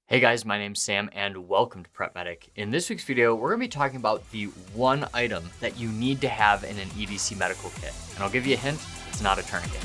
Hey guys, my name's Sam and welcome to Prep Medic. In this week's video, we're going to be talking about the one item that you need to have in an EDC medical kit. And I'll give you a hint, it's not a tourniquet.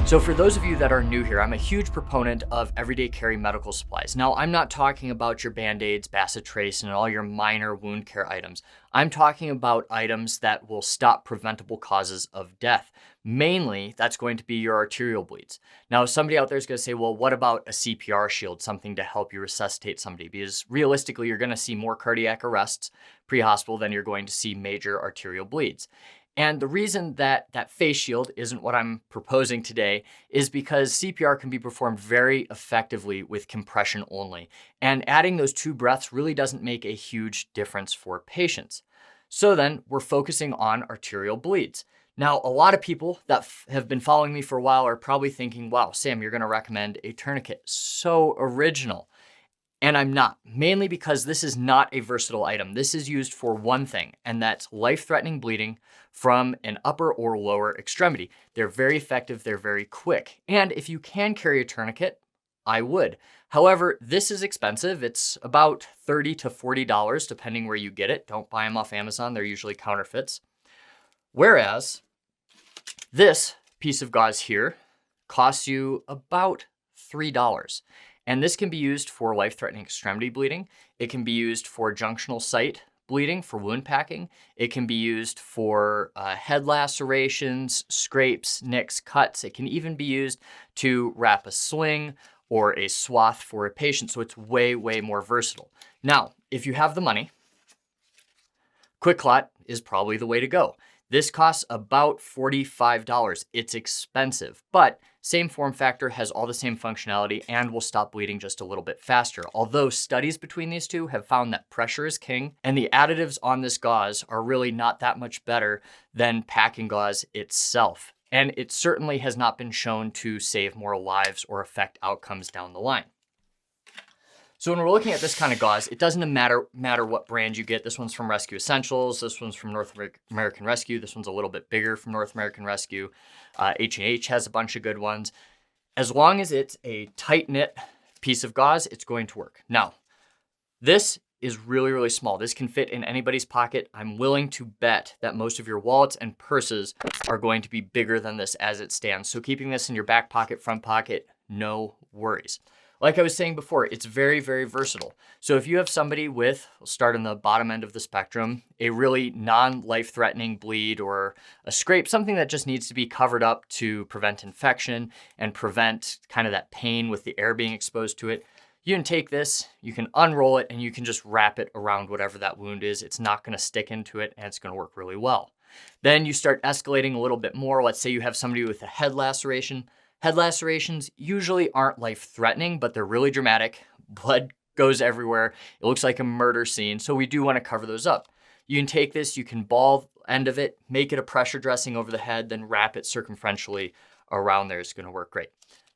So for those of you that are new here, I'm a huge proponent of everyday carry medical supplies. Now, I'm not talking about your Band-Aids, Bacitracin, and all your minor wound care items. I'm talking about items that will stop preventable causes of death. Mainly, that's going to be your arterial bleeds. Now, somebody out there is going to say, well, what about a CPR shield, something to help you resuscitate somebody? Because realistically, you're going to see more cardiac arrests pre-hospital than you're going to see major arterial bleeds. And the reason that that face shield isn't what I'm proposing today is because CPR can be performed very effectively with compression only. And adding those two breaths really doesn't make a huge difference for patients. So then we're focusing on arterial bleeds. Now, a lot of people that have been following me for a while are probably thinking, wow, Sam, you're going to recommend a tourniquet. So original. And I'm not, mainly because this is not a versatile item. This is used for one thing, and that's life-threatening bleeding from an upper or lower extremity. They're very effective, they're very quick. And if you can carry a tourniquet, I would. However, this is expensive. It's about $30 to $40, depending where you get it. Don't buy them off Amazon, they're usually counterfeits. Whereas this piece of gauze here costs you about $3. And this can be used for life-threatening extremity bleeding. It can be used for junctional site bleeding, for wound packing. It can be used for head lacerations, scrapes, nicks, cuts. It can even be used to wrap a sling or a swath for a patient. So it's way, way more versatile. Now, if you have the money, QuikClot is probably the way to go. This costs about $45. It's expensive, but same form factor, has all the same functionality, and will stop bleeding just a little bit faster. Although studies between these two have found that pressure is king, and the additives on this gauze are really not that much better than packing gauze itself. And it certainly has not been shown to save more lives or affect outcomes down the line. So when we're looking at this kind of gauze, it doesn't matter what brand you get. This one's from Rescue Essentials. This one's from North American Rescue. This one's a little bit bigger from North American Rescue. H&H has a bunch of good ones. As long as it's a tight-knit piece of gauze, it's going to work. Now, this is really, really small. This can fit in anybody's pocket. I'm willing to bet that most of your wallets and purses are going to be bigger than this as it stands. So keeping this in your back pocket, front pocket, no worries. Like I was saying before, it's very, very versatile. So if you have somebody with, we'll start on the bottom end of the spectrum, a really non-life-threatening bleed or a scrape, something that just needs to be covered up to prevent infection and prevent kind of that pain with the air being exposed to it, you can take this, you can unroll it, and you can just wrap it around whatever that wound is. It's not going to stick into it, and it's going to work really well. Then you start escalating a little bit more. Let's say you have somebody with a head laceration. Head lacerations usually aren't life-threatening, but they're really dramatic. Blood goes everywhere. It looks like a murder scene, so we do want to cover those up. You can take this, you can ball the end of it, make it a pressure dressing over the head, then wrap it circumferentially around there. It's going to work great.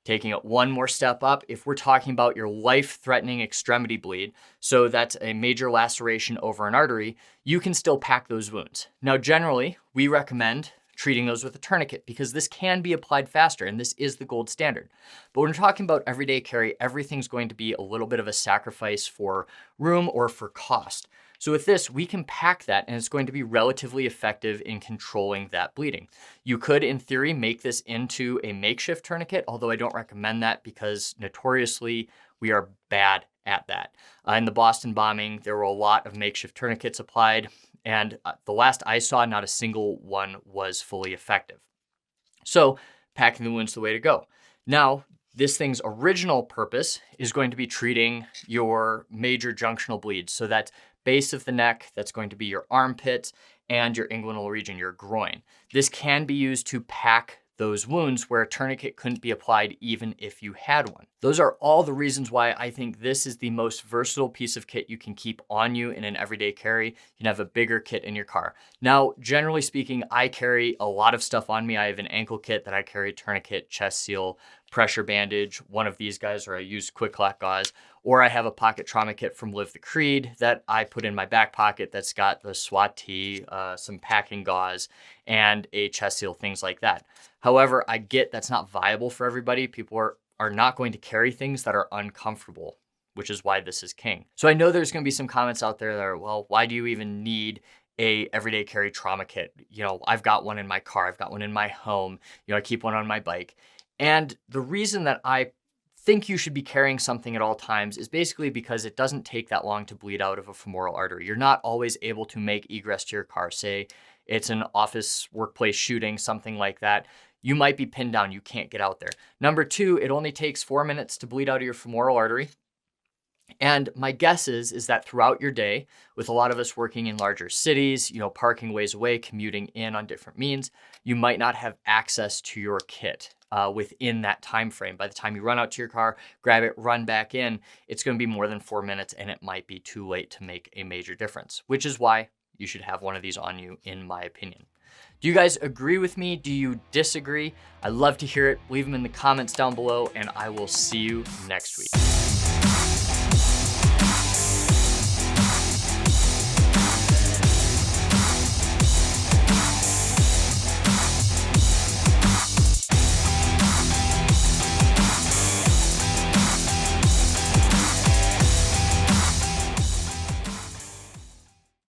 Taking it one more step up, if we're talking about your life-threatening extremity bleed, so that's a major laceration over an artery, you can still pack those wounds. Now, generally, we recommend treating those with a tourniquet because this can be applied faster and this is the gold standard. But when we're talking about everyday carry, everything's going to be a little bit of a sacrifice for room or for cost. So with this, we can pack that and it's going to be relatively effective in controlling that bleeding. You could, in theory, make this into a makeshift tourniquet, although I don't recommend that because notoriously we are bad at that. In the Boston bombing, there were a lot of makeshift tourniquets applied. And the last I saw, not a single one was fully effective. So packing the wound's the way to go. Now, this thing's original purpose is going to be treating your major junctional bleeds. So that's base of the neck, that's going to be your armpit and your inguinal region, your groin. This can be used to pack those wounds where a tourniquet couldn't be applied even if you had one. Those are all the reasons why I think this is the most versatile piece of kit you can keep on you in an everyday carry. You can have a bigger kit in your car. Now, generally speaking, I carry a lot of stuff on me. I have an ankle kit that I carry, tourniquet, chest seal, pressure bandage, one of these guys, or I use Quick-Lock gauze, or I have a pocket trauma kit from Live the Creed that I put in my back pocket that's got the SWAT tee, some packing gauze, and a chest seal, things like that. However, I get that's not viable for everybody. People are not going to carry things that are uncomfortable, which is why this is king. So I know there's going to be some comments out there that are, well, why do you even need a everyday carry trauma kit? You know, I've got one in my car. I've got one in my home. You know, I keep one on my bike. And the reason that I think you should be carrying something at all times is basically because it doesn't take that long to bleed out of a femoral artery. You're not always able to make egress to your car. Say it's an office workplace shooting, something like that. You might be pinned down. You can't get out there. Number two, it only takes 4 minutes to bleed out of your femoral artery. And my guess is that throughout your day, with a lot of us working in larger cities, you know, parking ways away, commuting in on different means, you might not have access to your kit within that time frame. By the time you run out to your car, grab it, run back in, it's going to be more than 4 minutes, and it might be too late to make a major difference, which is why you should have one of these on you, in my opinion. Do you guys agree with me? Do you disagree? I'd love to hear it. Leave them in the comments down below, and I will see you next week.